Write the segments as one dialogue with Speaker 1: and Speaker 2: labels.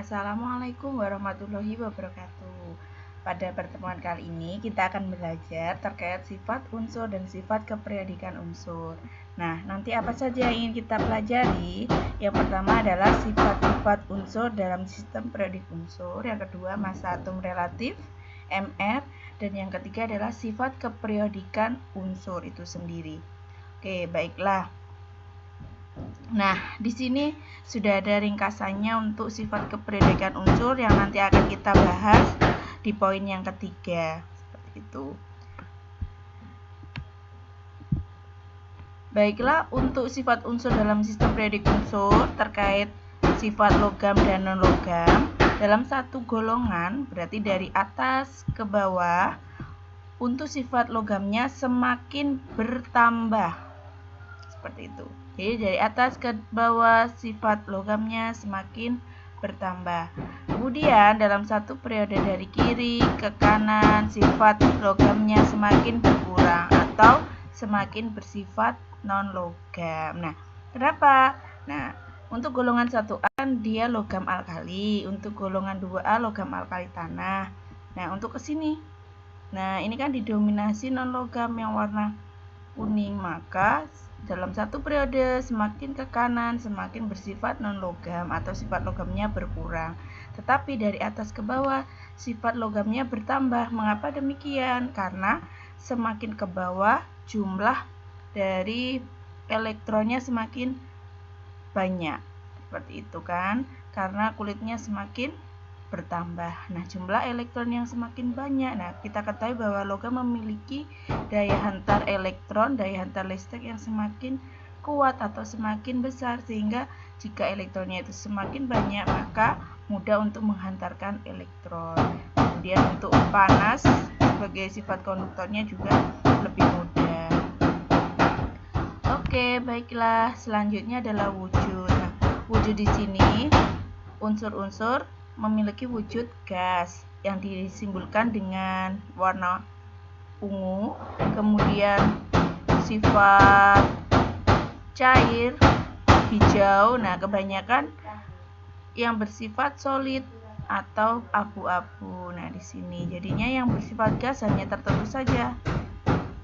Speaker 1: Assalamualaikum warahmatullahi wabarakatuh. Pada pertemuan kali ini kita akan belajar terkait sifat unsur dan sifat keperiodikan unsur. Nah, nanti apa saja yang ingin kita pelajari? Yang pertama adalah sifat-sifat unsur dalam sistem periodik unsur. Yang kedua, massa atom relatif, MR. Dan yang ketiga adalah sifat keperiodikan unsur itu sendiri. Oke, baiklah. Nah, di sini sudah ada ringkasannya untuk sifat keperiodikan unsur yang nanti akan kita bahas di poin yang ketiga. Seperti itu. Baiklah, untuk sifat unsur dalam sistem periodik unsur terkait sifat logam dan non-logam dalam satu golongan, berarti dari atas ke bawah, untuk sifat logamnya semakin bertambah. Seperti itu. Jadi dari atas ke bawah sifat logamnya semakin bertambah. Kemudian dalam satu periode dari kiri ke kanan sifat logamnya semakin berkurang atau semakin bersifat non-logam. Nah, kenapa? Nah, untuk golongan 1A dia logam alkali, untuk golongan 2A logam alkali tanah. Nah, untuk ke sini. Nah, ini kan didominasi non-logam yang warna kuning, maka dalam satu periode semakin ke kanan semakin bersifat non-logam atau sifat logamnya berkurang. Tetapi dari atas ke bawah sifat logamnya bertambah. Mengapa demikian? Karena semakin ke bawah jumlah dari elektronnya semakin banyak. Seperti itu kan? Karena kulitnya semakin bertambah. Nah, jumlah elektron yang semakin banyak. Nah, kita ketahui bahwa logam memiliki daya hantar elektron, daya hantar listrik yang semakin kuat atau semakin besar, sehingga jika elektronnya itu semakin banyak, maka mudah untuk menghantarkan elektron. Kemudian untuk panas sebagai sifat konduktornya juga lebih mudah. Oke, baiklah. Selanjutnya adalah wujud. Nah, wujud di sini unsur-unsur memiliki wujud gas yang disimbolkan dengan warna ungu, kemudian sifat cair hijau. Nah, kebanyakan yang bersifat solid atau abu-abu. Nah, di sini jadinya yang bersifat gas hanya tertentu saja.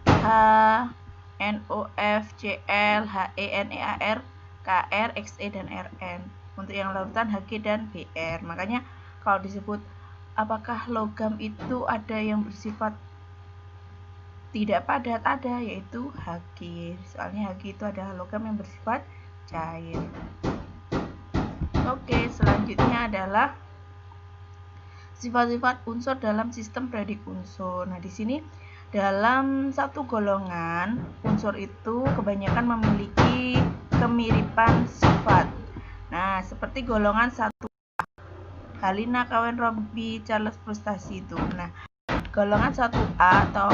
Speaker 1: H, NOF, Cl, He, NeAr, Kr, Xe, dan Rn. Untuk yang lautan Hg dan Br. Makanya kalau disebut apakah logam itu ada yang bersifat tidak padat, ada, yaitu Hg. Soalnya Hg itu adalah logam yang bersifat cair. Oke, selanjutnya adalah sifat-sifat unsur dalam sistem periodik unsur. Nah, di sini dalam satu golongan unsur itu kebanyakan memiliki kemiripan sifat. Nah, seperti golongan 1A, Halina, Cowen, Robi, Charles, frustasi itu. Nah, golongan 1A atau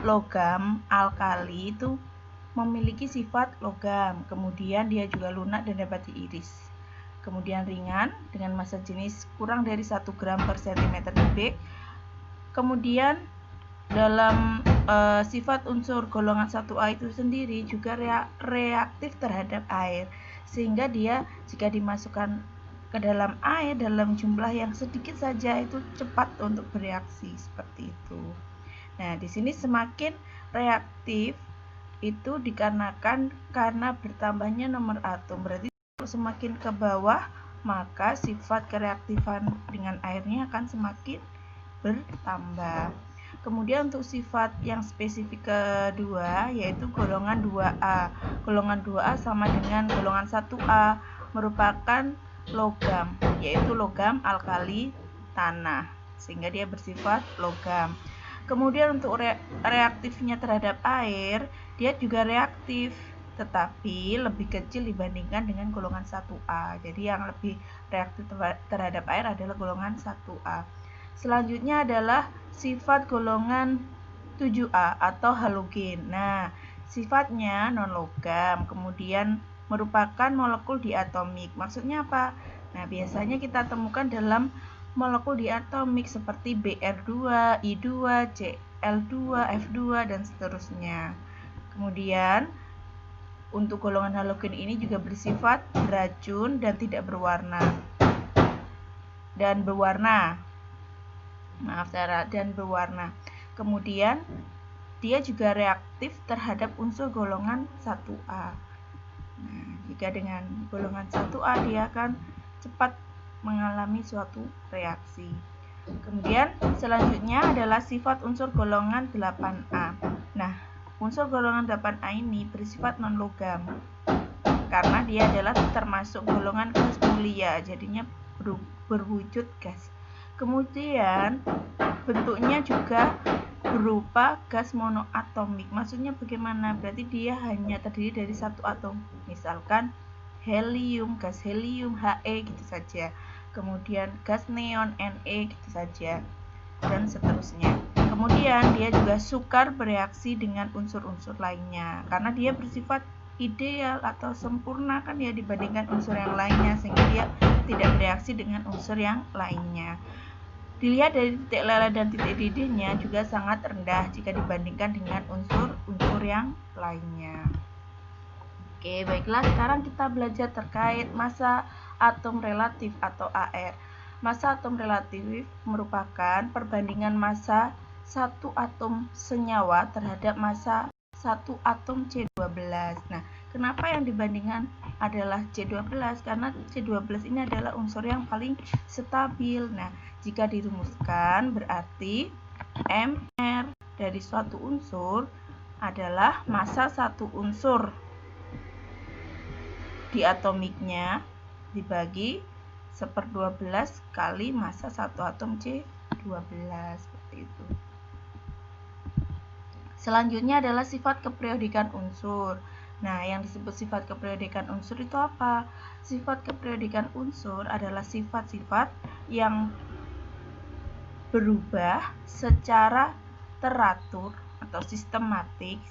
Speaker 1: logam alkali itu memiliki sifat logam. Kemudian dia juga lunak dan dapat diiris. Kemudian ringan dengan massa jenis kurang dari 1 gram per cm kubik. Kemudian dalam sifat unsur golongan 1A itu sendiri juga reaktif terhadap air, sehingga dia jika dimasukkan ke dalam air dalam jumlah yang sedikit saja itu cepat untuk bereaksi seperti itu. Nah, di sini semakin reaktif itu dikarenakan karena bertambahnya nomor atom. Berarti semakin ke bawah maka sifat kereaktifan dengan airnya akan semakin bertambah. Kemudian untuk sifat yang spesifik kedua yaitu golongan 2A. Golongan 2A sama dengan golongan 1A, merupakan logam, yaitu logam alkali tanah, sehingga dia bersifat logam. Kemudian untuk reaktifnya terhadap air, dia juga reaktif, tetapi lebih kecil dibandingkan dengan golongan 1A. Jadi yang lebih reaktif terhadap air adalah golongan 1A. Selanjutnya adalah sifat golongan 7A atau halogen. Nah, sifatnya non-logam, kemudian merupakan molekul diatomik. Maksudnya apa? Nah, biasanya kita temukan dalam molekul diatomik seperti Br2, I2, Cl2, F2, dan seterusnya. Kemudian, untuk golongan halogen ini juga bersifat beracun dan tidak berwarna. dan berwarna. Maaf, darah dan berwarna. Kemudian dia juga reaktif terhadap unsur golongan 1A. Nah, jika dengan golongan 1A dia akan cepat mengalami suatu reaksi. Kemudian selanjutnya adalah sifat unsur golongan 8A. Nah, unsur golongan 8A ini bersifat non-logam karena dia adalah termasuk golongan gas mulia, jadinya berwujud gas. Kemudian bentuknya juga berupa gas monoatomik. Maksudnya bagaimana? Berarti dia hanya terdiri dari satu atom. Misalkan helium, gas helium, He gitu saja. Kemudian gas neon, Ne gitu saja. Dan seterusnya. Kemudian dia juga sukar bereaksi dengan unsur-unsur lainnya karena dia bersifat ideal atau sempurna kan ya dibandingkan unsur yang lainnya, sehingga dia tidak bereaksi dengan unsur yang lainnya. Dilihat dari titik leleh dan titik didihnya juga sangat rendah jika dibandingkan dengan unsur-unsur yang lainnya. Oke, baiklah, sekarang kita belajar terkait massa atom relatif atau AR. Massa atom relatif merupakan perbandingan massa satu atom senyawa terhadap massa satu atom C12. Nah, kenapa yang dibandingkan adalah C12? Karena C12 ini adalah unsur yang paling stabil. Nah, jika dirumuskan berarti Mr dari suatu unsur adalah massa satu unsur diatomiknya dibagi 1/12 kali massa satu atom C12, seperti itu. Selanjutnya adalah sifat keperiodikan unsur. Nah, yang disebut sifat keperiodikan unsur itu apa? Sifat keperiodikan unsur adalah sifat-sifat yang berubah secara teratur atau sistematik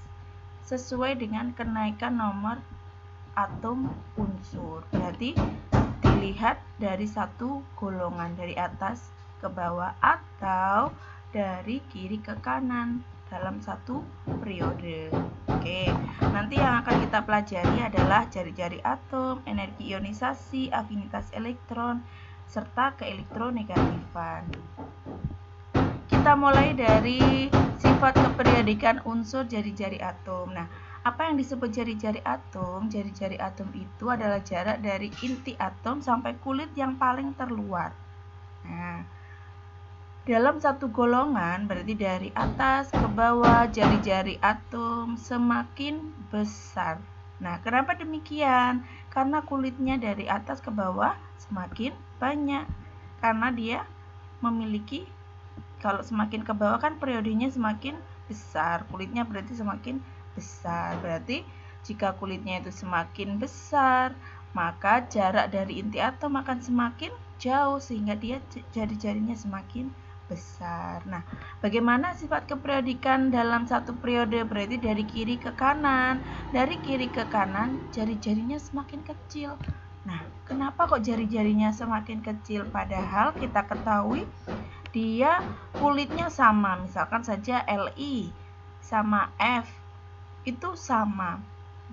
Speaker 1: sesuai dengan kenaikan nomor atom unsur. Berarti dilihat dari satu golongan dari atas ke bawah atau dari kiri ke kanan dalam satu periode. Oke, nanti yang akan kita pelajari adalah jari-jari atom, energi ionisasi, afinitas elektron, serta keelektronegatifan. Kita mulai dari sifat keperiodikan unsur jari-jari atom. Nah, apa yang disebut jari-jari atom? Jari-jari atom itu adalah jarak dari inti atom sampai kulit yang paling terluar. Nah, dalam satu golongan berarti dari atas ke bawah jari-jari atom semakin besar. Nah, kenapa demikian? Karena kulitnya dari atas ke bawah semakin banyak. Karena dia memiliki, kalau semakin ke bawah kan periodenya semakin besar, kulitnya berarti semakin besar. Berarti jika kulitnya itu semakin besar, maka jarak dari inti atom akan semakin jauh sehingga dia jari-jarinya semakin besar. Nah, bagaimana sifat keperiodikan dalam satu periode? Berarti dari kiri ke kanan. Dari kiri ke kanan, jari-jarinya semakin kecil. Nah, kenapa kok jari-jarinya semakin kecil? Padahal kita ketahui dia kulitnya sama. Misalkan saja Li sama F itu sama.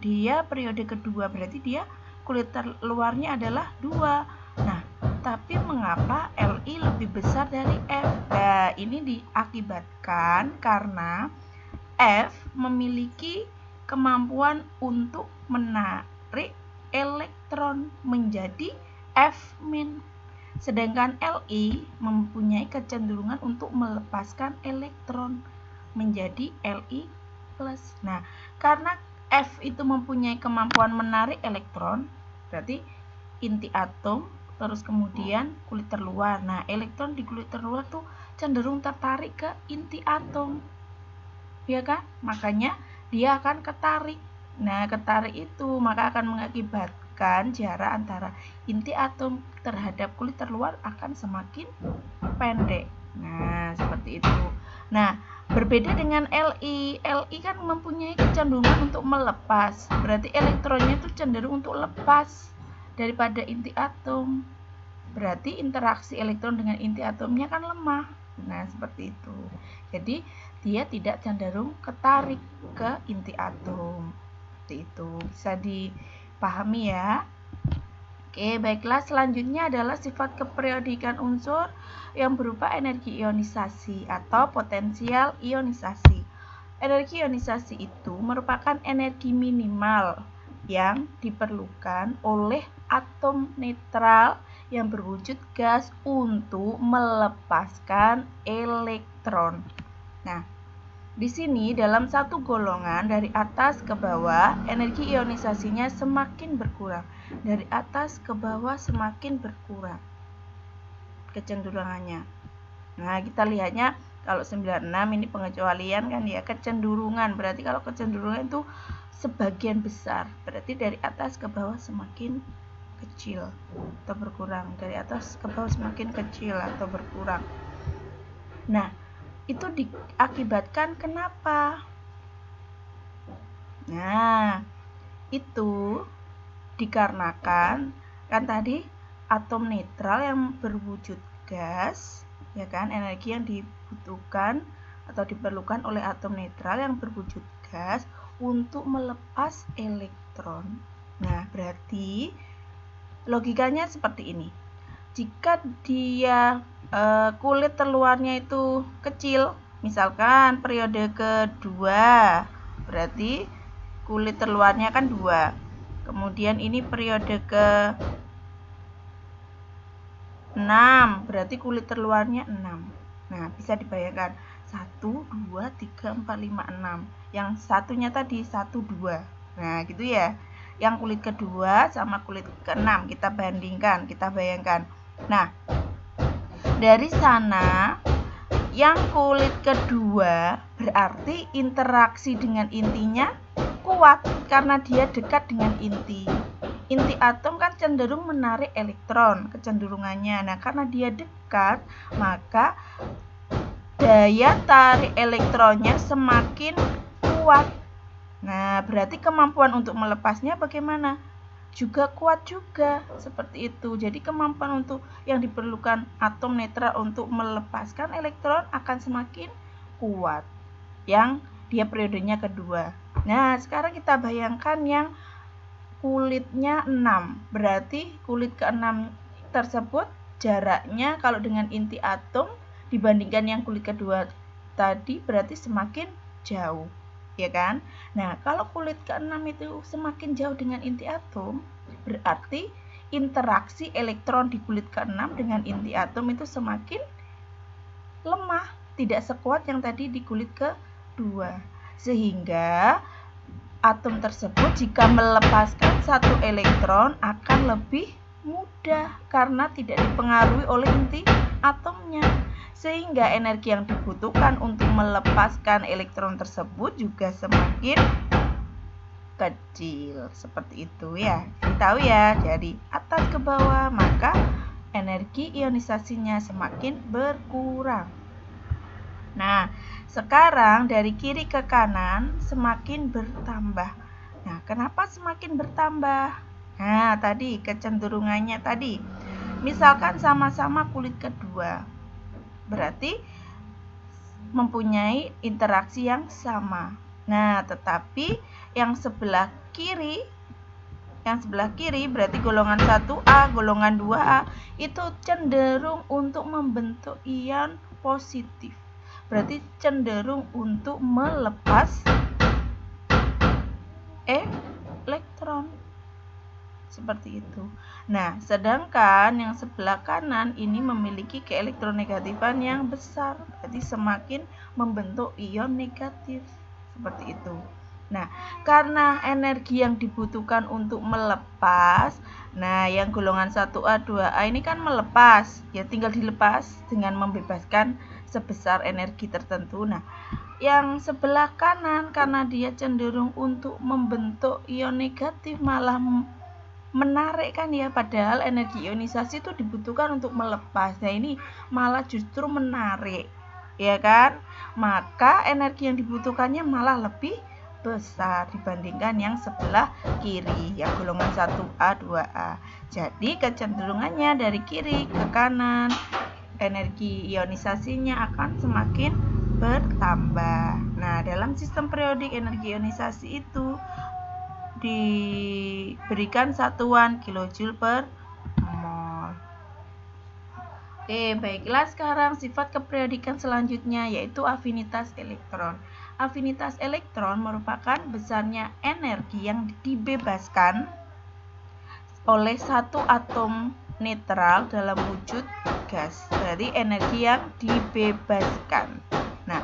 Speaker 1: Dia periode kedua, berarti dia kulit terluarnya adalah 2. Nah, tapi mengapa Li lebih besar dari F? Nah, ini diakibatkan karena F memiliki kemampuan untuk menarik elektron menjadi F-. Sedangkan Li mempunyai kecenderungan untuk melepaskan elektron menjadi Li+. Nah, karena F itu mempunyai kemampuan menarik elektron, berarti inti atom terus kemudian kulit terluar. Nah, elektron di kulit terluar tuh cenderung tertarik ke inti atom. Ya kan? Makanya dia akan ketarik. Nah, ketarik itu maka akan mengakibatkan jarak antara inti atom terhadap kulit terluar akan semakin pendek. Nah, seperti itu. Nah, berbeda dengan Li. Li kan mempunyai kecenderungan untuk melepas. Berarti elektronnya itu cenderung untuk lepas daripada inti atom. Berarti interaksi elektron dengan inti atomnya kan lemah. Nah, seperti itu. Jadi, dia tidak cenderung ketarik ke inti atom. Seperti itu. Bisa dipahami ya. Oke, baiklah, selanjutnya adalah sifat keperiodikan unsur yang berupa energi ionisasi atau potensial ionisasi. Energi ionisasi itu merupakan energi minimal yang diperlukan oleh atom netral yang berwujud gas untuk melepaskan elektron. Nah, di sini dalam satu golongan dari atas ke bawah, energi ionisasinya semakin berkurang. Dari atas ke bawah semakin berkurang kecenderungannya. Nah, kita lihatnya kalau 96 ini pengecualian kan ya, kecenderungan. Berarti kalau kecenderungan itu sebagian besar. Berarti dari atas ke bawah semakin kecil atau berkurang. Dari atas ke bawah semakin kecil atau berkurang. Nah, itu diakibatkan kenapa? Nah, itu dikarenakan kan tadi atom netral yang berwujud gas, ya kan, energi yang dibutuhkan atau diperlukan oleh atom netral yang berwujud gas untuk melepas elektron. Nah, berarti logikanya seperti ini. Jika dia kulit terluarnya itu kecil, misalkan periode kedua, berarti kulit terluarnya kan 2. Kemudian ini periode ke 6, berarti kulit terluarnya 6. Nah, bisa dibayangkan 1, 2, 3, 4, 5, 6. Yang satunya tadi 1, 2. Nah, gitu ya. Yang kulit kedua sama kulit ke-6 kita bandingkan, kita bayangkan. Nah, dari sana yang kulit kedua berarti interaksi dengan intinya kuat karena dia dekat dengan inti. Inti atom kan cenderung menarik elektron kecenderungannya. Nah, karena dia dekat, maka daya tarik elektronnya semakin kuat. Nah, berarti kemampuan untuk melepasnya bagaimana? Juga kuat juga, seperti itu. Jadi kemampuan untuk yang diperlukan atom netral untuk melepaskan elektron akan semakin kuat yang dia periodenya kedua. Nah, sekarang kita bayangkan yang kulitnya 6. Berarti kulit ke-6 tersebut jaraknya kalau dengan inti atom dibandingkan yang kulit kedua tadi berarti semakin jauh, ya kan? Nah, kalau kulit ke-6 itu semakin jauh dengan inti atom, berarti interaksi elektron di kulit ke-6 dengan inti atom itu semakin lemah, tidak sekuat yang tadi di kulit ke-2. Sehingga atom tersebut jika melepaskan satu elektron akan lebih mudah karena tidak dipengaruhi oleh inti atomnya. Sehingga energi yang dibutuhkan untuk melepaskan elektron tersebut juga semakin kecil. Seperti itu ya. Jadi tahu ya, dari atas ke bawah maka energi ionisasinya semakin berkurang. Nah, sekarang dari kiri ke kanan semakin bertambah. Nah, kenapa semakin bertambah? Nah, tadi kecenderungannya tadi. Misalkan sama-sama kulit kedua. Berarti mempunyai interaksi yang sama. Nah, tetapi yang sebelah kiri berarti golongan 1A, golongan 2A itu cenderung untuk membentuk ion positif. Berarti cenderung untuk melepas elektron. Seperti itu. Nah, sedangkan yang sebelah kanan ini memiliki keelektronegatifan yang besar. Berarti semakin membentuk ion negatif. Seperti itu. Nah, karena energi yang dibutuhkan untuk melepas, nah yang golongan 1A, 2A ini kan melepas, ya tinggal dilepas dengan membebaskan sebesar energi tertentu. Nah, yang sebelah kanan karena dia cenderung untuk membentuk ion negatif malah menarik kan ya, padahal energi ionisasi itu dibutuhkan untuk melepas. Nah, ini malah justru menarik, ya kan? Maka energi yang dibutuhkannya malah lebih besar dibandingkan yang sebelah kiri, yang golongan 1A, 2A. Jadi kecenderungannya dari kiri ke kanan, energi ionisasinya akan semakin bertambah. Nah, dalam sistem periodik energi ionisasi itu diberikan satuan kilojoule per Oke, baiklah, sekarang sifat keperiodikan selanjutnya yaitu afinitas elektron. Afinitas elektron merupakan besarnya energi yang dibebaskan oleh satu atom netral dalam wujud gas. Berarti energi yang dibebaskan. Nah,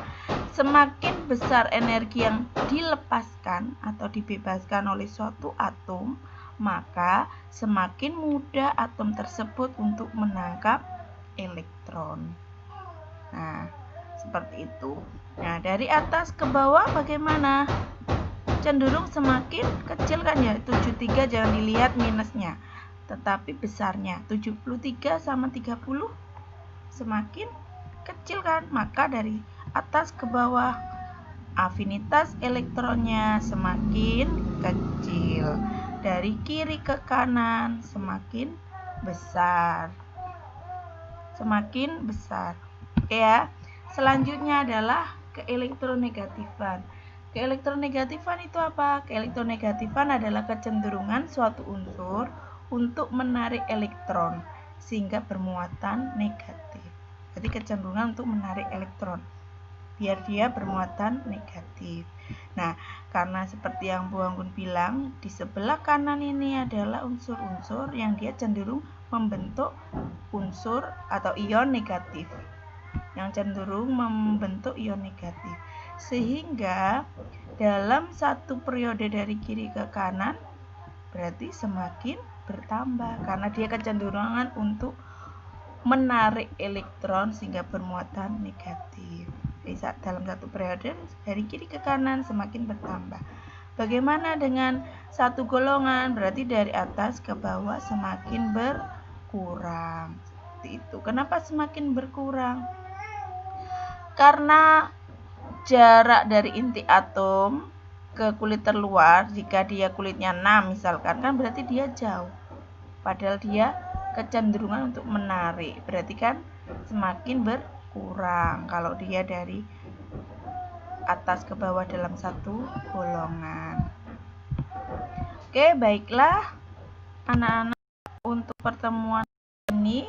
Speaker 1: semakin besar energi yang dilepaskan atau dibebaskan oleh suatu atom, maka semakin mudah atom tersebut untuk menangkap elektron. Nah, seperti itu. Nah, dari atas ke bawah bagaimana? Cenderung semakin kecil kan ya, 73 jangan dilihat minusnya, tetapi besarnya 73 sama 30 semakin kecil kan, maka dari atas ke bawah afinitas elektronnya semakin kecil, dari kiri ke kanan semakin besar. Oke ya. Selanjutnya adalah keelektronegatifan. Keelektronegatifan itu apa? Keelektronegatifan adalah kecenderungan suatu unsur untuk menarik elektron sehingga bermuatan negatif. Jadi kecenderungan untuk menarik elektron biar dia bermuatan negatif. Nah, karena seperti yang Bu Anggun bilang, di sebelah kanan ini adalah unsur-unsur yang dia cenderung membentuk unsur atau ion negatif, yang cenderung membentuk ion negatif, sehingga dalam satu periode dari kiri ke kanan berarti semakin bertambah karena dia kecenderungan untuk menarik elektron sehingga bermuatan negatif. Jadi dalam satu periode dari kiri ke kanan semakin bertambah. Bagaimana dengan satu golongan? Berarti dari atas ke bawah semakin berkurang. Seperti itu. Kenapa semakin berkurang? Karena jarak dari inti atom ke kulit terluar, jika dia kulitnya 6 misalkan, kan berarti dia jauh. Padahal dia kecenderungan untuk menarik, berarti kan semakin berkurang kalau dia dari atas ke bawah dalam satu golongan. Oke, baiklah anak-anak, untuk pertemuan ini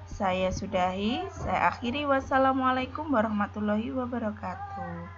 Speaker 1: saya sudahi, saya akhiri. Wassalamualaikum warahmatullahi wabarakatuh.